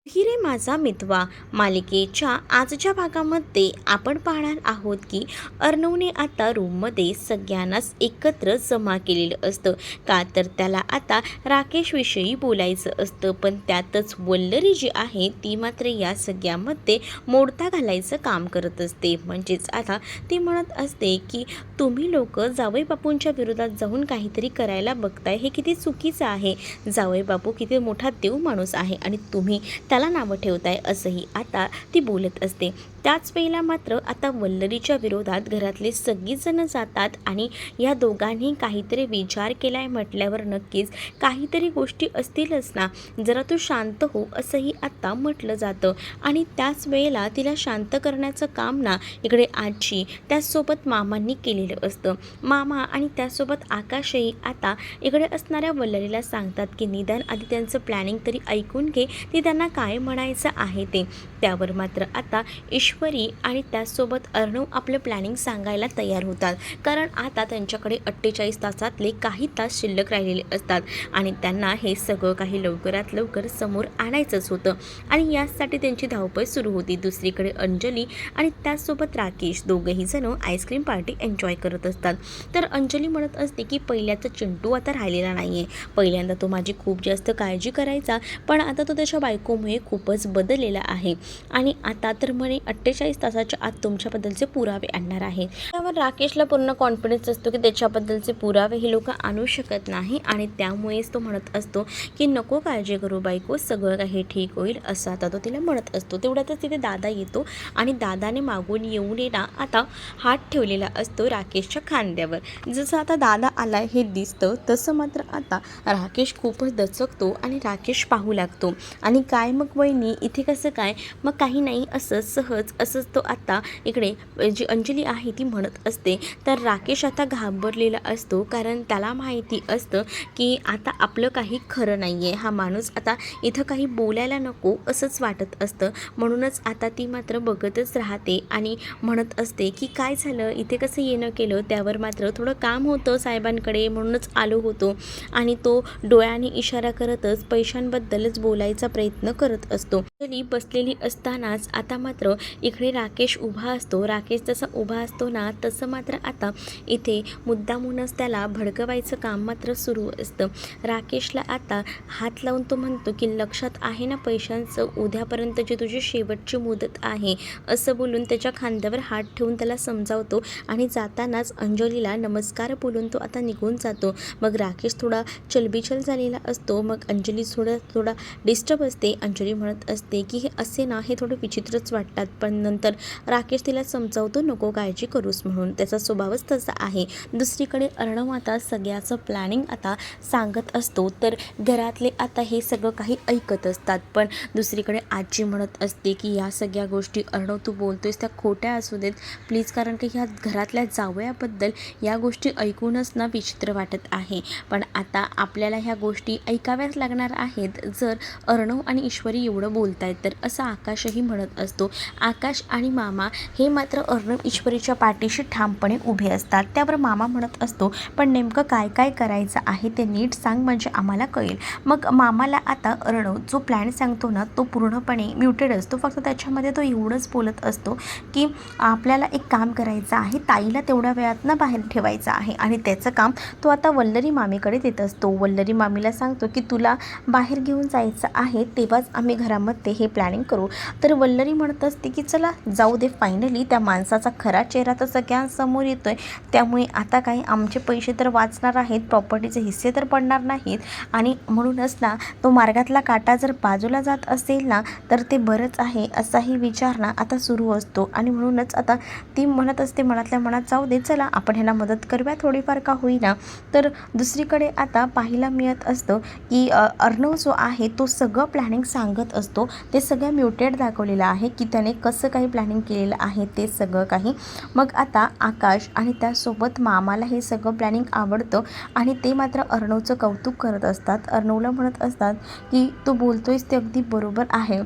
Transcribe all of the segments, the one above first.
हिरे माझा मितवा मालिकेच्या आजच्या भागामध्ये आपण पाहणार आहोत की अर्णवने आता रूममध्ये सगळ्यांनाच एकत्र जमा केलेलं असतं. का तर त्याला आता राकेशविषयी बोलायचं असतं, पण त्यातच वल्लरी जी आहे ती मात्र या सगळ्यामध्ये मोडता घालायचं काम करत असते. म्हणजेच आता ती म्हणत असते की तुम्ही लोक जावई बापूंच्या विरोधात जाऊन काहीतरी करायला बघताय, हे किती चुकीचं आहे. जावई बापू किती मोठा देव माणूस आहे आणि तुम्ही त्याला नावं ठेवताय, असंही आता ती बोलत असते. त्याच वेळेला मात्र आता वल्लरीच्या विरोधात घरातले सगळीजण जातात आणि या दोघांनी काहीतरी विचार केलाय म्हटल्यावर नक्कीच काहीतरी गोष्टी असतीलच ना, जरा तू शांत हो असंही आता म्हटलं जातं. आणि त्याच वेळेला तिला शांत करण्याचं काम ना इकडे आजी त्याचसोबत मामांनी केलेलं असतं. मामा आणि त्यासोबत आकाशही आता इकडे असणाऱ्या वल्लरीला सांगतात की निदान आधी त्यांचं प्लॅनिंग तरी ऐकून घे, ती त्यांना काय म्हणायचं आहे ते. त्यावर मात्र आता ईश्वरी आणि त्याचसोबत अर्णव आपलं प्लॅनिंग सांगायला तयार होतात, कारण आता त्यांच्याकडे 48 तासातले काही तास शिल्लक राहिलेले असतात आणि त्यांना हे सगळं काही लवकरात लवकर समोर आणायचंच होतं आणि यासाठी त्यांची धावपळ सुरू होती. दुसरीकडे अंजली आणि त्याचसोबत राकेश दोघंही जण आईस्क्रीम पार्टी एन्जॉय करत असतात. तर अंजली म्हणत असते की पहिल्याचा चिंटू आता राहिलेला नाही आहे. पहिल्यांदा तो माझी खूप जास्त काळजी करायचा, पण आता तो त्याच्या बायकोमुळे खूपच बदललेला आहे आणि आता तर म्हणे 48 तासाच्या आत तुमच्याबद्दलचे पुरावे आणणार आहे. त्यावर राकेशला पूर्ण कॉन्फिडन्स असतो की त्याच्याबद्दलचे पुरावे हे लोक आणू शकत नाही आणि त्यामुळेच तो म्हणत असतो की नको काळजी करू बायको, सगळं काही ठीक होईल, असं आता तो तिला म्हणत असतो. तेवढ्यातच तिथे दादा येतो आणि दादाने मागून येऊन ना आता हात ठेवलेला असतो राकेशच्या खांद्यावर. जसं आता दादा आलाय हे दिसतं, तसं मात्र आता राकेश खूपच दचकतो आणि राकेश पाहू लागतो. आणि काय मग वहिनी इथे कसं काय? मग काही नाही, असंच सहज असंच तो आता इकडे जी अंजली आहे ती म्हणत असते. तर राकेश आता घाबरलेला असतो, कारण त्याला माहिती असतं की आता आपलं काही खरं नाही आहे. हा माणूस आता इथं काही बोलायला नको असंच वाटत असतं. म्हणूनच आता ती मात्र बघतच राहते आणि म्हणत असते की काय झालं, इथे कसं येणं केलं. त्यावर मात्र थोडं काम होतं साहेबांकडे म्हणूनच आलो होतो आणि तो डोळ्याने इशारा करतच पैशांबद्दलच बोलायचा प्रयत्न करत असतो. अंजली बसलेली असतानाच आता मात्र इकडे राकेश उभा असतो. राकेश जसा उभा असतो ना तसं मात्र आता इथे मुद्दामूनच त्याला भडकवायचं काम मात्र सुरू असतं. राकेशला आता हात लावून तो म्हणतो की लक्षात आहे ना पैशांचं, उद्यापर्यंतची तुझी शेवटची मुदत आहे, असं बोलून त्याच्या खांद्यावर हात ठेवून त्याला समजावतो आणि जातानाच अंजलीला नमस्कार बोलून तो आता निघून जातो. मग राकेश थोडा चलबिचल झालेला असतो. मग अंजली थोडा डिस्टर्ब असते. अंजली म्हणत असते की हे असे ना हे थोडं विचित्रच वाटतात, पण नंतर राकेश तिला समजावतो नको काळजी करूस म्हणून, त्याचा स्वभावच तसा आहे. दुसरीकडे अर्णव आता सगळ्याचं प्लॅनिंग आता सांगत असतो, तर घरातले आता हे सगळं काही ऐकत असतात. पण दुसरीकडे आजी म्हणत असते की या सगळ्या गोष्टी अर्णव तू बोलतोयस त्या खोट्या असू देत प्लीज, कारण की ह्या घरातल्या जावयाबद्दल या गोष्टी ऐकूनच ना विचित्र वाटत आहे. पण आता आपल्याला ह्या गोष्टी ऐकाव्याच लागणार आहेत जर अर्णव आणि ईश्वरी एवढं बोलतायत तर, असं आकाशही म्हणत असतो. आकाश आणि मामा हे मात्र अर्णव ईश्वरीच्या पाठीशी ठामपणे उभे असतात. त्यावर मामा म्हणत असतो पण नेमकं काय काय करायचं आहे ते नीट सांग म्हणजे आम्हाला कळेल. मग मामाला आता अर्णव जो प्लॅन सांगतो ना तो पूर्णपणे म्युटेड असतो, फक्त त्याच्यामध्ये तो एवढंच बोलत असतो की आपल्याला एक काम करायचं आहे, ताईला तेवढ्या वेळात बाहेर ठेवायचं आहे आणि त्याचं काम तो आता वल्लरी मामीकडे देत असतो. वल्लरी मामीला सांगतो की तुला बाहेर घेऊन जायचं आहे तेव्हाच आम्ही घरामध्ये हे प्लॅनिंग करू. तर वल्लरी म्हणत असते की चला जाऊ दे, फायनली त्या माणसाचा खरा चेहरा तर सगळ्यांसमोर येतोय, त्यामुळे आता काही आमचे पैसे तर वाचणार आहेत, प्रॉपर्टीचे हिस्से तर पडणार नाहीत आणि म्हणूनच ना तो मार्गातला काटा जर बाजूला जात असेल ना तर ते बरंच आहे, असाही विचार ना आता सुरू असतो. आणि म्हणूनच आता ती म्हणत असते मनातल्या मनात जाऊ दे चला आपण ह्याला मदत करूया थोडीफार का होईना. तर दुसरीकडे आता पाहायला मिळत असतं की अर्णव जो आहे तो सगळं प्लॅनिंग सांगत असतो. ते सगळं म्युटेड दाखवलेलं आहे की त्याने कसं काही प्लॅनिंग केलेलं आहे ते सगळं काही. मग आता आकाश आणि त्यासोबत मामाला हे सगळं प्लॅनिंग आवडतं आणि ते मात्र अर्णवचं कौतुक करत असतात. अर्णवला म्हणत असतात की तू बोलतोयस ते अगदी बरोबर आहे,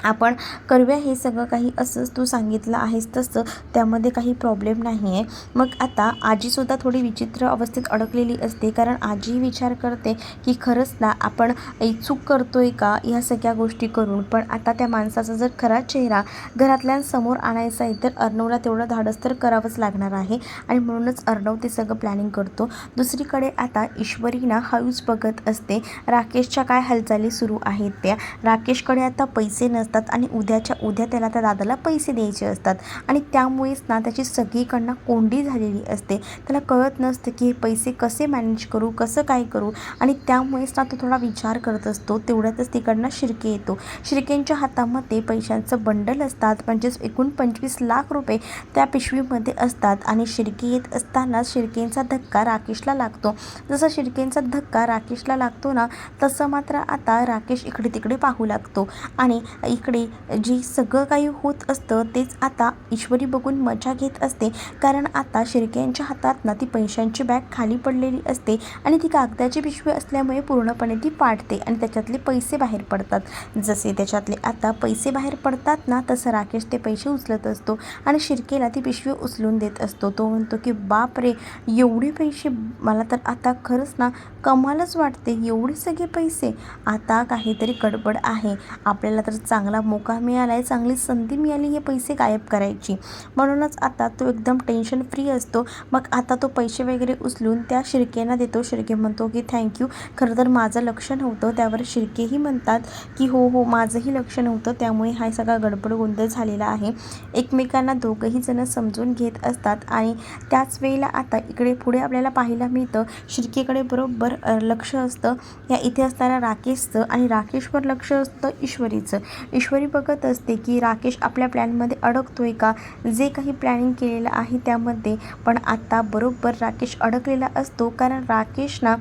आपण करूया हे सगळं काही असंच तू सांगितलं आहेस तसं, त्यामध्ये काही प्रॉब्लेम नाही आहे. मग आता आजीसुद्धा थोडी विचित्र अवस्थेत अडकलेली असते, कारण आजी विचार करते की खरंच ना आपण चूक करतोय का ह्या सगळ्या गोष्टी करून. पण आता त्या माणसाचा जर खरा चेहरा घरातल्यांसमोर आणायचा आहे तर अर्णवला तेवढं धाडस तर करावंच लागणार आहे आणि म्हणूनच अर्णव ते सगळं प्लॅनिंग करतो. दुसरीकडे आता ईश्वरी ना हळूच बघत असते राकेशच्या काय हालचाली सुरू आहेत त्या. राकेशकडे आता पैसे नसतात आणि उद्याच्या उद्या त्याला त्या दादाला पैसे द्यायचे असतात आणि त्यामुळेच ना त्याची सगळीकडनं कोंडी झालेली असते. त्याला कळत नसतं की हे पैसे कसे मॅनेज करू, कसं काय करू आणि त्यामुळेच ना तो थोडा विचार करत असतो. तेवढ्यातच तिकडनं शिर्के येतो. शिर्केंच्या हातामध्ये पैशांचं बंडल असतात, म्हणजेच एकूण 25 लाख रुपये त्या पिशवीमध्ये असतात आणि शिर्के येत असताना शिर्केंचा धक्का राकेशला लागतो. जसा शिर्केंचा धक्का राकेशला लागतो ना तसं मात्र आता राकेश इकडे तिकडे पाहू लागतो आणि इकडे जे सगळं काही होत असतं तेच आता ईश्वरी बघून मजा घेत असते, कारण आता शिर्क्यांच्या हातात ना ती पैशांची बॅग खाली पडलेली असते आणि ती कागदाची पिशवी असल्यामुळे पूर्णपणे ती फाटते आणि त्याच्यातले पैसे बाहेर पडतात. जसे त्याच्यातले आता पैसे बाहेर पडतात ना तसं राकेश ते पैसे उचलत असतो आणि शिर्केला ती पिशवी उचलून देत असतो. तो म्हणतो की बाप रे, एवढे पैसे, मला तर आता खरंच ना कमालच वाटते, एवढे सगळे पैसे. आता काहीतरी गडबड आहे, आपल्याला तर चांगला मोका मिळाला आहे, चांगली संधी मिळाली हे पैसे गायब करायची. म्हणूनच आता तो एकदम टेन्शन फ्री असतो. मग आता तो पैसे वगैरे उचलून त्या शिर्केंना देतो. शिर्के म्हणतो की थँक्यू, खरं तर माझं लक्ष नव्हतं. त्यावर शिर्केही म्हणतात की हो हो, माझंही लक्ष नव्हतं, त्यामुळे हा सगळा गडबड गोंधळ झालेला आहे. एकमेकांना दोघंही जण समजून घेत असतात आणि त्याच वेळेला आता इकडे पुढे आपल्याला पाहायला मिळतं शिर्केकडे बरोबर लक्ष असतं या इथे असणाऱ्या राकेशचं आणि राकेशवर लक्ष असतं ईश्वरीचं. ईश्वरी बघत असते की राकेश आपल्या प्लॅनमध्ये अडकतोय का, जे काही प्लॅनिंग केलेलं आहे त्यामध्ये. पण आता बरोबर राकेश अडकलेला असतो, कारण राकेश ना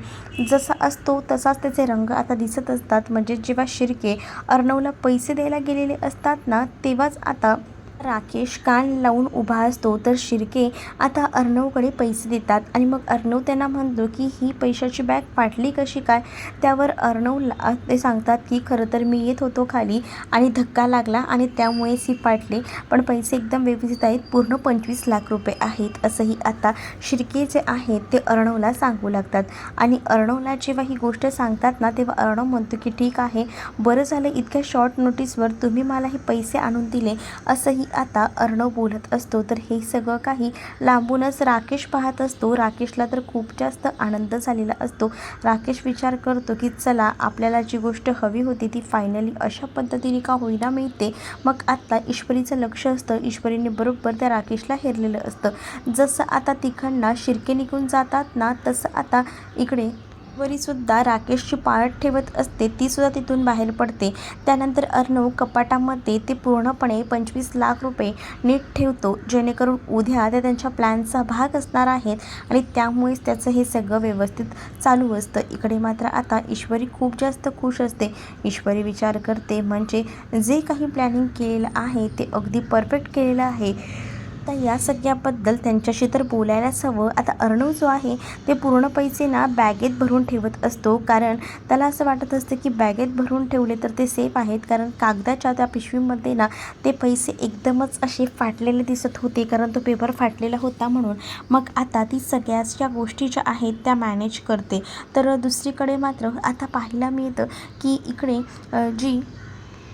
जसा असतो तसाच त्याचे रंग आता दिसत असतात. म्हणजे जेव्हा शिर्के अर्णवला पैसे द्यायला गेलेले असतात ना तेव्हाच आता राकेश कान लावून उभा असतो. तर शिर्के आता अर्णवकडे पैसे देतात आणि मग अर्णव त्यांना म्हणतो की ही पैशाची बॅग फाटली कशी काय. त्यावर अर्णवला ते सांगतात की खरं तर मी येत होतो खाली आणि धक्का लागला आणि त्यामुळेच ही फाटली, पण पैसे एकदम व्यवस्थित आहेत, पूर्ण 25 लाख रुपये आहेत, असंही आता शिर्के जे आहेत ते अर्णवला सांगू लागतात. आणि अर्णवला जेव्हा ही गोष्ट सांगतात ना तेव्हा अर्णव म्हणतो की ठीक आहे, बरं झालं इतक्या शॉर्ट नोटीसवर तुम्ही मला हे पैसे आणून दिले, असंही आता अर्णव बोलत असतो. तर हे सगळं काही लांबूनच राकेश पाहत असतो. राकेशला तर खूप जास्त आनंद झालेला असतो. राकेश विचार करतो की चला, आपल्याला जी गोष्ट हवी होती ती फायनली अशा पद्धतीने का होईना मिळते. मग आता ईश्वरीचं लक्ष असतं, ईश्वरीने बरोबर त्या राकेशला हेरलेलं असतं. जसं आता तिकडनं शिर्के निघून जातात ना तसं आता इकडे ईश्वरीसुद्धा राकेशची पाळत ठेवत असते, तीसुद्धा तिथून बाहेर पडते. त्यानंतर अर्णव कपाटामध्ये ते पूर्णपणे 25 लाख रुपये नीट ठेवतो, जेणेकरून उद्या ते त्यांच्या प्लॅनचा भाग असणार आहेत आणि त्यामुळेच त्याचं हे सगळं व्यवस्थित चालू असतं. इकडे मात्र आता ईश्वरी खूप जास्त खुश असते. ईश्वरी विचार करते म्हणजे जे काही प्लॅनिंग केलेलं आहे ते अगदी परफेक्ट केलेलं आहे. आता या सगळ्याबद्दल त्यांच्याशी तर बोलायलाच हवं. आता अर्णव जो आहे ते पूर्ण पैसे ना बॅगेत भरून ठेवत असतो, कारण त्याला असं वाटत असतं की बॅगेत भरून ठेवले तर ते सेफ आहेत, कारण कागदाच्या त्या पिशवीमध्ये ना ते पैसे एकदमच असे फाटलेले दिसत होते, कारण तो पेपर फाटलेला होता म्हणून. मग आता ती सगळ्याच ज्या गोष्टी ज्या आहेत त्या मॅनेज करते. तर दुसरीकडे मात्र आता पाहायला मिळतं की इकडे जी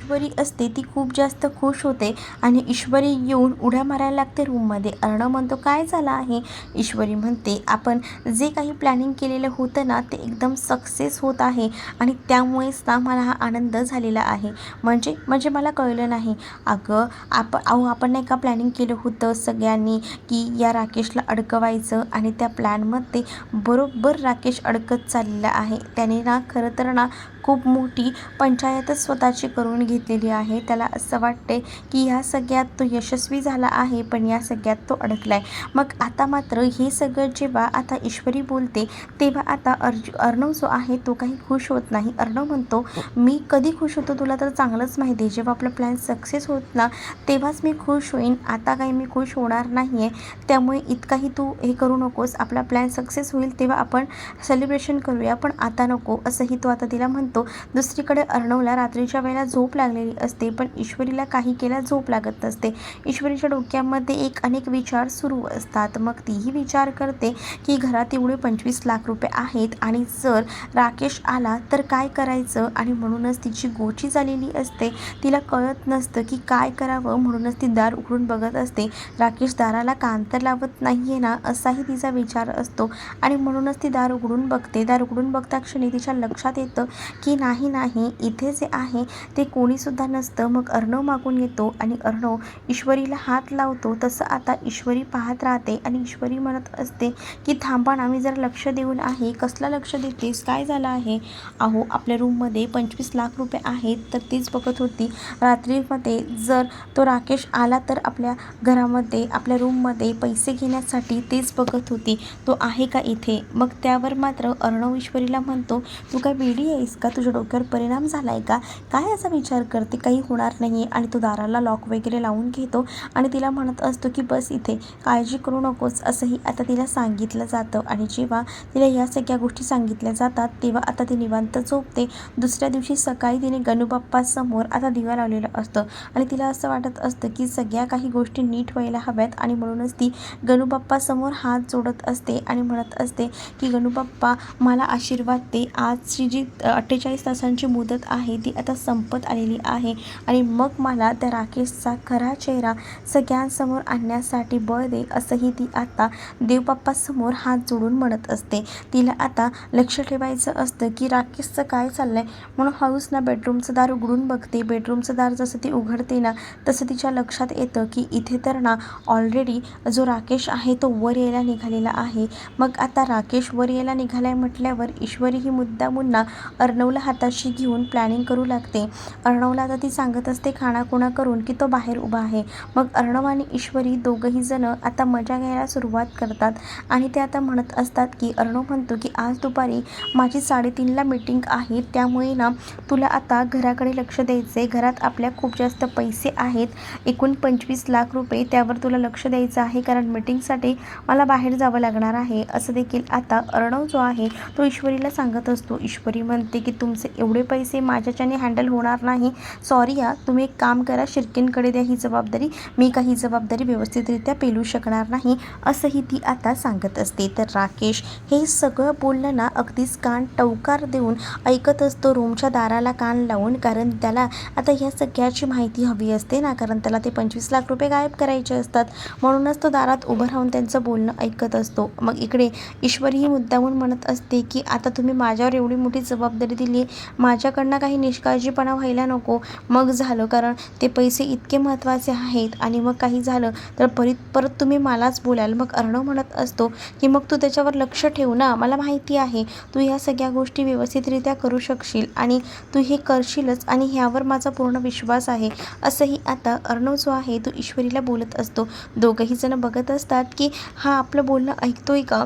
ईश्वरी असते ती खूप जास्त खुश होते आणि ईश्वरी येऊन उड्या मारायला लागते रूममध्ये. अर्णव म्हणतो काय झालं आहे. ईश्वरी म्हणते आपण जे काही प्लॅनिंग केलेलं होतं ना ते एकदम सक्सेस होत आहे आणि त्यामुळेच ना मला हा आनंद झालेला आहे. म्हणजे म्हणजे मला कळलं नाही. अगं आपण नाही का प्लॅनिंग केलं होतं सगळ्यांनी की या राकेशला अडकवायचं आणि त्या प्लॅनमध्ये बरोबर राकेश अडकत चाललेला आहे. त्याने ना खरं तर ना खूप मोठी पंचायतच स्वतःची करून घेतलेली आहे. त्याला असं वाटते की ह्या सगळ्यात तो यशस्वी झाला आहे, पण या सगळ्यात तो अडकलाय. मग आता मात्र हे सगळं जेव्हा आता ईश्वरी बोलते तेव्हा आता अर्णव जो आहे तो काही खुश होत नाही. अर्णव म्हणतो मी कधी खुश होतो तुला तर चांगलंच माहिती आहे, जेव्हा आपला प्लॅन सक्सेस होत ना तेव्हाच मी खुश होईन, आता काही मी खुश होणार नाही आहे. त्यामुळे इतकाही तू हे करू नकोस, आपला प्लॅन सक्सेस होईल तेव्हा आपण सेलिब्रेशन करूया, पण आता नको, असंही तो आता तिला म्हणतो. होतो. दुसरीकडे अर्णवला रात्रीच्या वेळेला झोप लागलेली असते, पण ईश्वरीला काही केल्या झोप लागत नसते. ईश्वरीच्या डोक्यामध्ये अनेक विचार सुरू असतात. मग तीही विचार करते की घरात एवढे 25 लाख रुपये आहेत आणि जर राकेश आला तर काय करायचं, आणि म्हणूनच तिची गोची झालेली असते. तिला कळत नसतं की काय करावं, म्हणूनच ती दार उघडून बघत असते. राकेश दाराला कान तर लावत नाहीये ना, असाही तिचा विचार असतो आणि म्हणूनच ती दार उघडून बघते. दार उघडून बघता क्षणी तिच्या लक्षात येतं की नाही इथे जे आहे ते कोणीसुद्धा नसतं. मग अर्णव मागून येतो आणि अर्णव ईश्वरीला हात लावतो. तसं आता ईश्वरी पाहत राहते आणि ईश्वरी म्हणत असते की थांबा ना, मी जरा लक्ष देऊन आहे. कसलं लक्ष देतेस, काय झालं आहे? अहो, आपल्या रूममध्ये 25 लाख रुपये आहेत, तर तेच बघत होती. रात्रीमध्ये जर तो राकेश आला तर आपल्या घरामध्ये आपल्या रूममध्ये पैसे घेण्यासाठी तेच बघत होती. तो आहे का इथे? मग त्यावर मात्र अर्णव ईश्वरीला म्हणतो, तू काय वेडी आहेस का? तुझ्या डोक्यावर परिणाम झाला आहे का? काय असा विचार करते? काही होणार नाही. आणि तो दाराला लॉक वगैरे लावून घेतो आणि तिला म्हणत असतो की बस इथे, काळजी करू नकोस, असंही आता तिला सांगितलं जातं. आणि जेव्हा तिला या सगळ्या गोष्टी सांगितल्या जातात तेव्हा आता ती निवांत झोपते. दुसऱ्या दिवशी सकाळी तिने गणूबाप्पासमोर आता दिवा लावलेलं असतं आणि तिला असं वाटत असतं की सगळ्या काही गोष्टी नीट व्हायला हव्यात, आणि म्हणूनच ती गणूबाप्पासमोर हात जोडत असते आणि म्हणत असते की गणूबाप्पा, मला आशीर्वाद दे. आजची जी 48 तासांची मुदत आहे ती आता संपत आलेली आहे आणि मग मला त्या राकेशचा खरा चेहरा सगळ्यांसमोर आणण्यासाठी बळ दे, असंही ती आता देवबाप्पासमोर हात जोडून म्हणत असते. तिला आता लक्ष ठेवायचं असतं की राकेशचं काय चाललंय, म्हणून हळूच ना बेडरूमचं दार उघडून बघते. बेडरूमचं दार जसं ती उघडते ना, तसं तिच्या लक्षात येतं की इथे तर ना ऑलरेडी जो राकेश आहे तो वर यायला निघालेला आहे. मग आता राकेश वर यायला निघालाय म्हटल्यावर ईश्वरी ही मुद्दामून ना अर्णवला हाताशी घेऊन प्लॅनिंग करू लागते. अर्णवला आता ती सांगत असते खाणाखुणा करून की तो बाहेर उभा आहे. मग अर्णव आणि ईश्वरी दोघंही जण आता मजा घ्यायला सुरुवात करतात आणि ते आता म्हणत असतात की अर्णव म्हणतो की आज दुपारी माझी 3:30ला मीटिंग आहे, त्यामुळे ना तुला आता घराकडे लक्ष द्यायचे. घरात आपल्या खूप जास्त पैसे आहेत, एकूण 25 लाख रुपये, त्यावर तुला लक्ष द्यायचं आहे, कारण मीटिंगसाठी मला बाहेर जावं लागणार आहे, असं देखील आता अर्णव जो आहे तो ईश्वरीला सांगत असतो. ईश्वरी म्हणते की तुमचे एवढे पैसे माझ्याच्याने हँडल होणार नाही, सॉरी तुम्ही एक काम करा, शिर्केंकडे द्या ही जबाबदारी, मी काही जबाबदारी व्यवस्थितरित्या पेलू शकणार नाही, असंही ती आता सांगत असते. तर राकेश हे सगळं बोलणं ना अगदीच कान टवकार देऊन ऐकत असतो, रूमच्या दाराला कान लावून, कारण त्याला आता या सगळ्याची माहिती हवी असते ना, कारण त्याला ते 25 लाख रुपये गायब करायचे असतात. म्हणूनच तो दारात उभं राहून त्यांचं बोलणं ऐकत असतो. मग इकडे ईश्वरी ही मुद्दामून म्हणत असते की आता तुम्ही माझ्यावर एवढी मोठी जबाबदारी दिली, माझ्याकडनं काही निष्काळजीपणा व्हायला नको. मग झालं, कारण ते पैसे इतके महत्त्वाचे आहेत आणि मग काही झालं तर परत तुम्ही मलाच बोलाल. मग अर्णव म्हणत असतो की मग तू त्याच्यावर लक्ष ठेव ना, मला माहिती आहे तू ह्या सगळ्या गोष्टी व्यवस्थितरित्या करू शकशील आणि तू हे करशीलच आणि ह्यावर माझा पूर्ण विश्वास आहे, असंही आता अर्णव जो आहे तो ईश्वरीला बोलत असतो. दोघंही जण बघत असतात की हा आपलं बोलणं ऐकतोय का.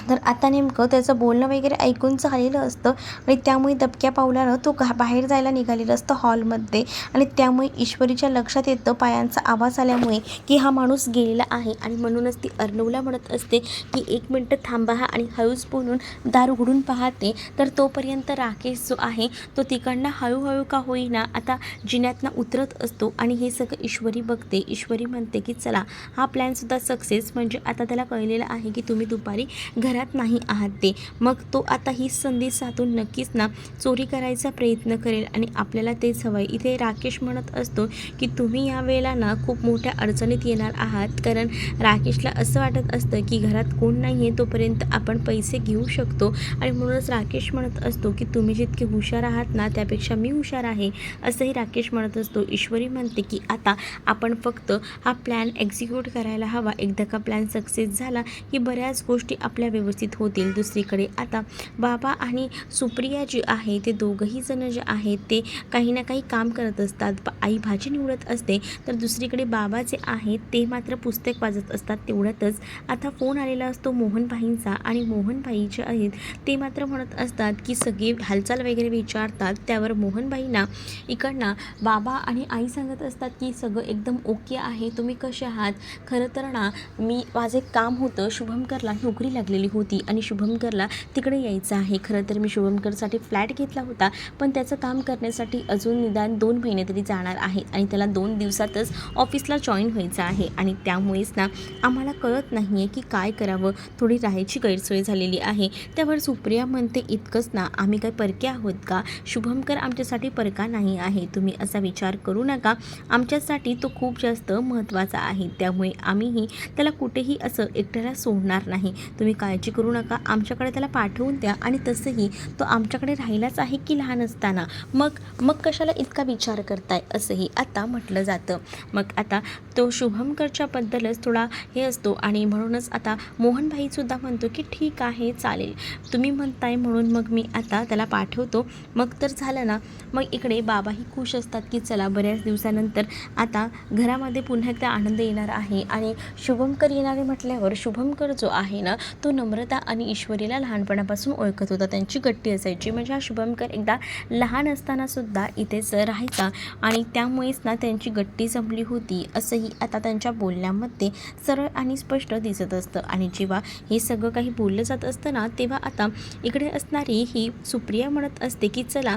तर आता नेमकं त्याचं बोलणं वगैरे ऐकून झालेलं असतं आणि त्यामुळे दबक्या पावलानं तो बाहेर जायला निघालेलं असतं हॉलमध्ये, आणि त्यामुळे ईश्वरीच्या लक्षात येतं पायांचा आवाज आल्यामुळे की हा माणूस गेलेला आहे. आणि म्हणूनच ती अर्णवला म्हणत असते की 1 मिनटं थांबा आणि हळूच बोलून दार उघडून पाहते. तर तोपर्यंत राकेश जो आहे तो तिकडनं हळूहळू का होईना आता जिन्यातनं उतरत असतो आणि हे सगळं ईश्वरी बघते. ईश्वरी म्हणते की चला, हा प्लॅनसुद्धा सक्सेस, म्हणजे आता त्याला कळलेलं आहे की तुम्ही दुपारी घरात नाही आहात ते. मग तो आता ही संधी साधून नक्कीच ना चोरी करायचा प्रयत्न करेल आणि आपल्याला तेच हवं आहे. इथे राकेश म्हणत असतो की तुम्ही या वेळेला ना खूप मोठ्या अडचणीत येणार आहात, कारण राकेशला असं वाटत असतं की घरात कोण नाही आहे तोपर्यंत आपण पैसे घेऊ शकतो, आणि म्हणूनच राकेश म्हणत असतो की तुम्ही जितके हुशार आहात ना त्यापेक्षा मी हुशार आहे, असंही राकेश म्हणत असतो. ईश्वरी म्हणते की आता आपण फक्त हा प्लॅन एक्झिक्यूट करायला हवा. एकदा का प्लॅन सक्सेस झाला की बऱ्याच गोष्टी आपल्या व्यवस्थित होतील. दुसरीकडे आता बाबा आणि सुप्रिया जी आहे ते दोघंही जण जे आहेत ते काही ना काही काम करत असतात. आई भाजी निवडत असते, तर दुसरीकडे बाबा जे आहेत ते मात्र पुस्तक वाचत असतात. तेवढ्यातच आता फोन आलेला असतो मोहनभाईंचा, आणि मोहनभाई जे आहेत ते मात्र म्हणत असतात की सगळे हालचाल वगैरे विचारतात. त्यावर मोहनभाईंना इकडनं बाबा आणि आई सांगत असतात की सगळं एकदम ओके आहे, तुम्ही कसे आहात. खरं तर ना माझं एक काम होतं, शुभंकरला नोकरी लागलेली ठरलेली होती आणि शुभंकरला तिकडे यायचं आहे. खरं तर मी शुभंकरसाठी फ्लॅट घेतला होता, पण त्याचं काम करण्यासाठी अजून निदान 2 महिने तरी जाणार आहेत आणि त्याला 2 दिवसातच ऑफिसला जॉईन व्हायचं आहे आणि त्यामुळेच ना आम्हाला कळत नाही आहे की काय करावं. थोडी राहायची गैरसोय झालेली आहे. त्यावर सुप्रिया म्हणते, इतकंच ना, आम्ही काय परके आहोत का? शुभंकर आमच्यासाठी परका नाही आहे. तुम्ही असा विचार करू नका. आमच्यासाठी तो खूप जास्त महत्त्वाचा आहे. त्यामुळे आम्हीही त्याला कुठेही असं एकट्याला सोडणार नाही. तुम्ही काळजी करू नका. आमच्याकडे त्याला पाठवून द्या आणि तसंही तो आमच्याकडे राहिलाच आहे की लहान असताना. मग कशाला इतका विचार करताय, असंही आता म्हटलं जातं. मग आता तो शुभंकरच्या बद्दलच थोडा हे असतो आणि म्हणूनच आता मोहनभाईसुद्धा म्हणतो की ठीक आहे, चालेल, तुम्ही म्हणताय म्हणून मग मी आता त्याला पाठवतो. मग तर झालं ना. मग इकडे बाबाही खुश असतात की चला, बऱ्याच दिवसानंतर आता घरामध्ये पुन्हा एकदा आनंद येणार आहे. आणि शुभंकर येणारे म्हटल्यावर शुभंकर जो आहे ना, तो नम्रता आणि ईश्वरीला लहानपणापासून ओळखत होता. त्यांची गट्टी असायची. म्हणजे हा शुभंकर एकदा लहान असतानासुद्धा इथेच राहायचा आणि त्यामुळेच ना त्यांची गट्टी जमली होती, असंही आता त्यांच्या बोलण्यामध्ये सरळ आणि स्पष्ट दिसत असतं. आणि जेव्हा हे सगळं काही बोललं जात असतं ना, तेव्हा आता इकडे असणारी ही सुप्रिया म्हणत असते की चला,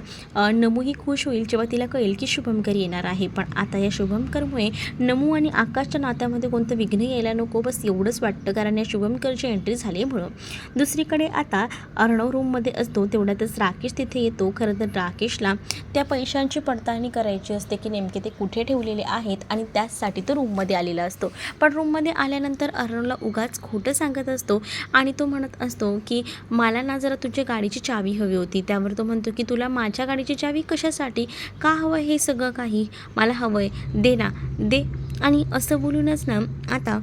नमूही खुश होईल जेव्हा तिला कळेल की शुभंकर येणार आहे. पण आता या शुभंकरमुळे नमू आणि आकाशच्या नात्यामध्ये कोणतं विघ्न यायला नको, बस एवढंच वाटतं, कारण या शुभंकरची एंट्री झाली म्हणून. दुसरीकडे आता अर्णव रूममध्ये असतो, तेवढ्यातच राकेश तिथे येतो. खरं तर राकेशला त्या पैशांची पडताळणी करायची असते की नेमके ते कुठे ठेवलेले आहेत आणि त्याचसाठी तो रूममध्ये आलेला असतो. पण रूममध्ये आल्यानंतर अर्णवला उगाच खोटं सांगत असतो आणि तो म्हणत असतो की मला ना जरा तुझ्या गाडीची चावी हवी होती. त्यावर तो म्हणतो की तुला माझ्या गाडीची चावी कशासाठी, का हवं हे सगळं काही, मला हवं आहे, दे ना, दे. आणि असं बोलूनच ना आता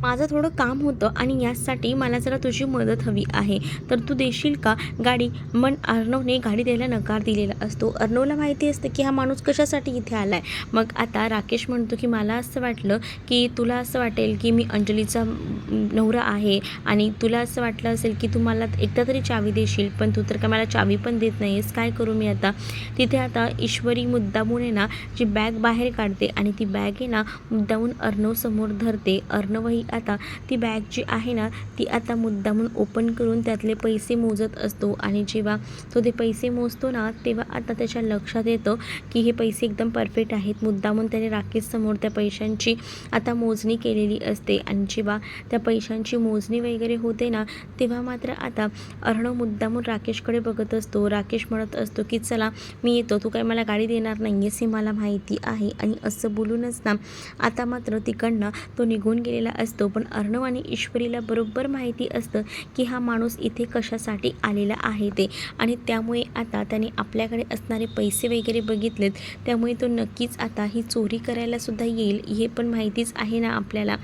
माझं थोडं काम होतं आणि यासाठी मला जरा तुझी मदत हवी आहे, तर तू देशील का गाडी? मन अर्णवने गाडी द्यायला नकार दिलेला असतो. अर्णवला माहिती असतं की हा माणूस कशासाठी इथे आला आहे. मग आता राकेश म्हणतो की मला असं वाटलं की तुला असं वाटेल की मी अंजलीचा नवरा आहे आणि तुला असं वाटलं असेल की तू मला एकदा तरी चावी देशील, पण तू तर काय मला चावी पण देत नाही आहेस, काय करू मी आता? तिथे आता ईश्वरी मुद्दामून आहे ना जी बॅग बाहेर काढते आणि ती बॅग आहे ना मुद्दामून अर्णवसमोर धरते. अर्णवही आता ती बॅग जी आहे ना ती आता मुद्दामून ओपन करून त्यातले पैसे मोजत असतो आणि जेव्हा तो ते पैसे मोजतो ना, तेव्हा आता त्याच्या लक्षात येतं की हे पैसे एकदम परफेक्ट आहेत. मुद्दामून त्याने राकेशसमोर त्या पैशांची आता मोजणी केलेली असते आणि जेव्हा त्या पैशांची मोजणी वगैरे होते ना, तेव्हा मात्र आता अर्णव मुद्दामून राकेशकडे बघत असतो. राकेश म्हणत असतो की चला, मी येतो, तू काय मला गाडी देणार नाही आहेस हे मला माहिती आहे. आणि असं बोलूनच ना आता मात्र तिकडनं तो निघून गेलेला असतो. पण अर्णव आणि ईश्वरीला बरोबर माहिती असतं की हा माणूस इथे कशासाठी आलेला आहे ते, आणि त्यामुळे आता त्याने आपल्याकडे असणारे पैसे वगैरे बघितलेत, त्यामुळे तो नक्कीच आता ही चोरी करायला सुद्धा येईल, हे पण माहितीच आहे ना आपल्याला,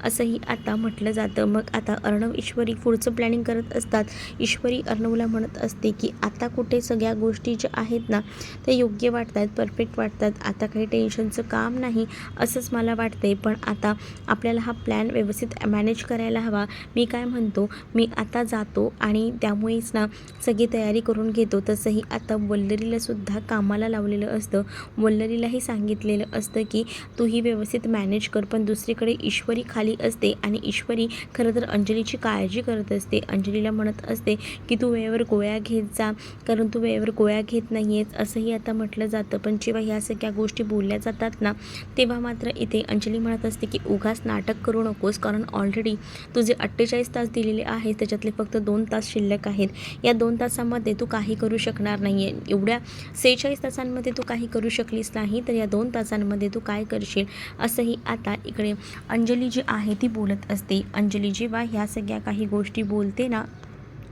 असंही आता म्हटलं जातं. मग आता अर्णव ईश्वरी पुढचं प्लॅनिंग करत असतात. ईश्वरी अर्णवला म्हणत असते की आता कुठे सगळ्या गोष्टी ज्या आहेत ना त्या योग्य वाटतात, परफेक्ट वाटतात, आता काही टेन्शनचं काम नाही असंच मला वाटते. पण आता आपल्याला हा प्लॅन व्यवस्थित मॅनेज करायला हवा. मी काय म्हणतो, मी आता जातो आणि त्यामुळेच ना सगळी तयारी करून घेतो. तसंही आता वल्लरीलासुद्धा कामाला लावलेलं असतं. वल्लरीलाही सांगितलेलं असतं की तू ही व्यवस्थित मॅनेज कर. पण दुसरीकडे ईश्वरी खाली असते आणि ईश्वरी खरं तर अंजलीची काळजी करत असते. अंजलीला म्हणत असते की तू वेळेवर गोळ्या घेत जा, कारण तू वेळेवर गोळ्या घेत नाही आहेस, असंही आता म्हटलं जातं. पण जेव्हा ह्या सगळ्या गोष्टी बोलल्या जातात ना, तेव्हा मात्र इथे अंजली म्हणत असते की उगाच नाटक करू नकोस, कारण ऑलरेडी तुझे 48 तास दिलेले आहेत, त्याच्यातले फक्त 2 तास शिल्लक आहेत. या 2 तासामध्ये तू काही करू शकणार नाही आहे. एवढ्या 46 तासांमध्ये तू काही करू शकलीस नाही, तर या 2 तासांमध्ये तू काय करशील, असंही आता इकडे अंजली जी आहे ती बोलत असते. अंजली जेव्हा ह्या सगळ्या काही गोष्टी बोलते ना,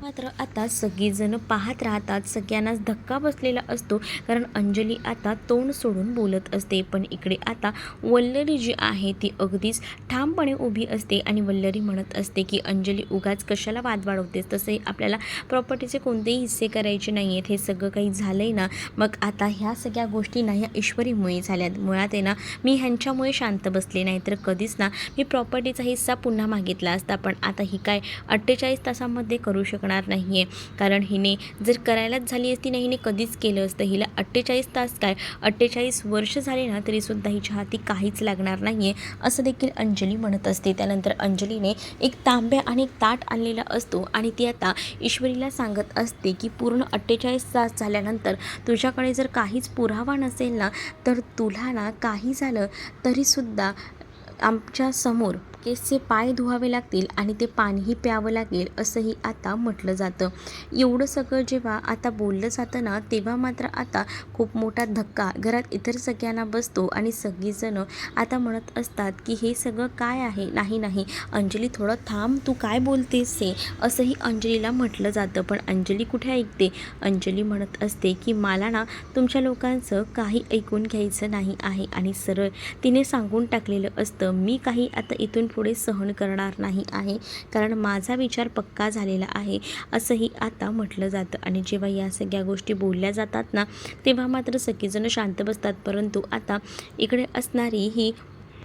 मात्र आता सगळेजण पाहत राहतात. सगळ्यांनाच धक्का बसलेला असतो, कारण अंजली आता तोंड सोडून बोलत असते. पण इकडे आता वल्लरी जी आहे ती अगदीच ठामपणे उभी असते आणि वल्लरी म्हणत असते की अंजली उगाच कशाला वाद वाढवतेस, तसंही आपल्याला प्रॉपर्टीचे कोणतेही हिस्से करायचे नाही आहेत. हे सगळं काही झालं आहे ना, मग आता ह्या सगळ्या गोष्टी ना ह्या ईश्वरीमुळे झाल्यात. मुळात आहे ना मी ह्यांच्यामुळे शांत बसले नाही, तर कधीच ना मी प्रॉपर्टीचा हिस्सा पुन्हा मागितला असता. पण आता ही काय 48 तासामध्ये करू शकणार शकणार नाही आहे, कारण हिने जर करायलाच झाली असती ना, हिने कधीच केलं असतं. हिला 48 तास काय 48 वर्ष झाले ना तरीसुद्धा हिच्या हाती काहीच लागणार नाही आहे, असं देखील अंजली म्हणत असते. त्यानंतर अंजलीने एक तांब्या आणि एक ताट आणलेला असतो आणि ती आता ईश्वरीला सांगत असते की पूर्ण 48 तास झाल्यानंतर तुझ्याकडे जर काहीच पुरावा नसेल ना, तर तुला ना काही झालं तरीसुद्धा आमच्या समोर केसचे पाय धुवावे लागतील आणि ते पाणीही प्यावं लागेल, असंही आता म्हटलं जातं. एवढं सगळं जेव्हा आता बोललं जातं ना, तेव्हा मात्र आता खूप मोठा धक्का घरात इतर सगळ्यांना बसतो आणि सगळीजणं आता म्हणत असतात की हे सगळं काय आहे. नाही अंजली, थोडं थांब, तू काय बोलतेस हे, असंही अंजलीला म्हटलं जातं. पण अंजली कुठे ऐकते. अंजली म्हणत असते की मला ना तुमच्या लोकांचं काही ऐकून घ्यायचं नाही आहे आणि सरळ तिने सांगून टाकलेलं असतं, मी काही आता इथून पुढे सहन करणार नाही आहे, कारण माझा विचार पक्का झालेला आहे, असंही आता म्हटलं जातं. आणि जेव्हा या सगळ्या गोष्टी बोलल्या जातात ना, तेव्हा मात्र सगळेजण शांत बसतात. परंतु आता इकडे असणारी ही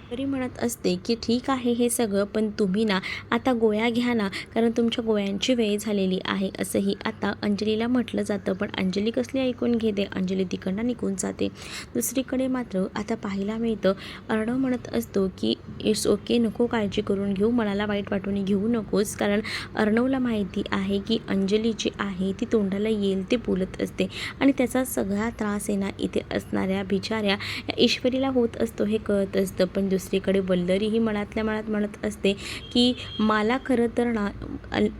तरी म्हणत असते की ठीक आहे हे सगळं, पण तुम्ही ना आता गोळ्या घ्या ना, कारण तुमच्या गोळ्यांची वेळ झालेली आहे, असंही आता अंजलीला म्हटलं जातं. पण अंजली कसली ऐकून घेते. अंजली तिकडनं निघून जाते. दुसरीकडे मात्र आता पाहायला मिळतं, अर्णव म्हणत असतो की इट्स ओके, नको काळजी करून घेऊ, मनाला वाईट वाटून घेऊ नकोस, कारण अर्णवला माहिती आहे की अंजली जी आहे ती तोंडाला येईल ते बोलत असते आणि त्याचा सगळा त्रास आहे ना इथे असणाऱ्या बिचाऱ्या ईश्वरीला होत असतो हे कळत असतं. पण दुसरीकडे वल्लरी ही मनातल्या मनात म्हणत असते की मला खरं तर ना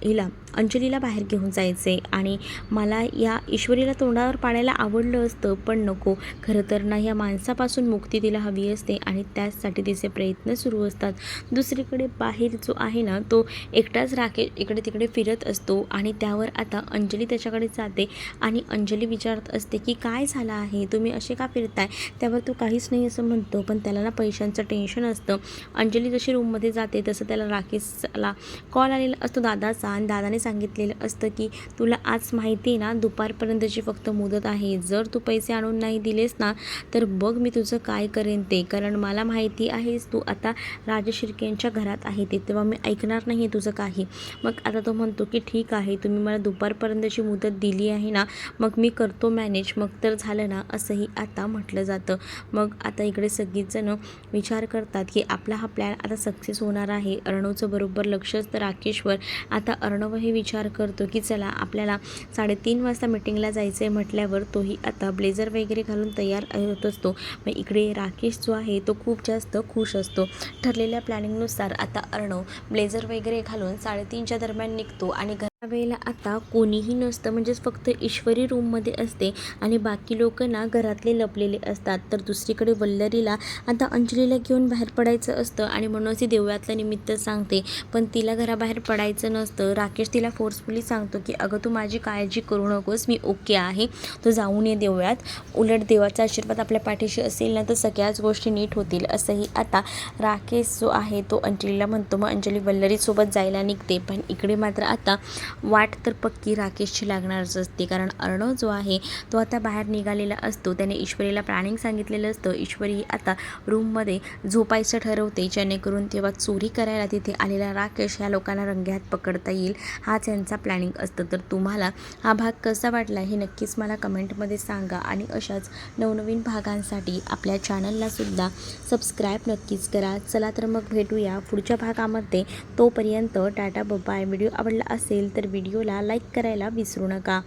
हिला अंजलीला बाहेर घेऊन जायचे आणि मला या ईश्वरीला तोंडावर पाडायला आवडलं असतं, पण नको, खरं तर ना या माणसापासून मुक्ती तिला हवी असते आणि त्याचसाठी तिचे प्रयत्न सुरू असतात. दुसरीकडे बाहेर जो आहे ना तो एकटाच राकेश इकडे तिकडे फिरत असतो आणि त्यावर आता अंजली त्याच्याकडे जाते आणि अंजली विचारत असते की काय झालं आहे, तुम्ही असे का फिरताय. त्यावर तो काहीच नाही असं म्हणतो. पण त्याला ना पैशांचं टेन्शन असतं. अंजली जशी रूममध्ये जाते तसं त्याला राकेशला कॉल आलेला असतो दादाचा आणि दादाने सांगितलेलं असतं की तुला आज माहिती आहे ना दुपारपर्यंतची फक्त मुदत आहे, जर तू पैसे आणून नाही दिलेस ना तर बघ मी तुझं काय करेन ते, कारण मला माहिती आहेस तू आता राजशिर्केंच्या घरात आहे ते, तेव्हा मी ऐकणार नाही आहे तुझं काही. मग आता तो म्हणतो की ठीक आहे, तुम्ही मला दुपारपर्यंतची मुदत दिली आहे ना, मग मी करतो मॅनेज, मग तर झालं ना, असंही आता म्हटलं जातं. मग आता इकडे सगळीच जणं विचार करतात की आपला हा प्लॅन आता सक्सेस होणार आहे. अर्णवचं बरोबर लक्ष असतं राकेशवर. आता अर्णवही विचार करतो की चला आपल्याला 3:30 वाजता मीटिंगला जायचं आहे म्हटल्यावर तोही आता ब्लेझर वगैरे घालून तयार होत असतो. मग इकडे राकेश जो आहे तो खूप जास्त खुश असतो. ठरलेल्या प्लॅनिंगनुसार आता अर्णव ब्लेझर वगैरे घालून 3:30च्या दरम्यान निघतो आणि वेळेला आता कोणीही नसतं, म्हणजेच फक्त ईश्वरी रूममध्ये असते आणि बाकी लोक ना घरातले लपलेले असतात. तर दुसरीकडे वल्लरीला आता अंजलीला घेऊन बाहेर पडायचं असतं आणि म्हणूनच ती देवळातलं निमित्त सांगते, पण तिला घराबाहेर पडायचं नसतं. राकेश तिला फोर्सफुली सांगतो की अगं तू माझी काळजी करू नकोस, मी ओके आहे, तो जाऊन ये देवळात, उलट देवाचा आशीर्वाद आपल्या पाठीशी असेल ना तर सगळ्याच गोष्टी नीट होतील, असंही आता राकेश जो आहे तो अंजलीला म्हणतो. मग अंजली वल्लरीसोबत जायला निघते. पण इकडे मात्र आता वाट तर पक्की राकेशची लागणारच असते, कारण अर्णव जो आहे तो आता बाहेर निघालेला असतो. त्याने ईश्वरीला प्लॅनिंग सांगितलेलं असतं. ईश्वरी आता रूममध्ये झोपायचं ठरवते, जेणेकरून तेव्हा चोरी करायला तिथे आलेला राकेश ह्या लोकांना रंगेहात पकडता येईल, हा त्यांचा प्लॅनिंग असतं. तर तुम्हाला हा भाग कसा वाटला हे नक्कीच मला कमेंटमध्ये सांगा आणि अशाच नवनवीन भागांसाठी आपल्या चॅनललासुद्धा सबस्क्राईब नक्कीच करा. चला तर मग भेटूया पुढच्या भागामध्ये. तोपर्यंत टाटा बाय. व्हिडिओ आवडला असेल तर व्हिडिओला लाईक करायला विसरू नका.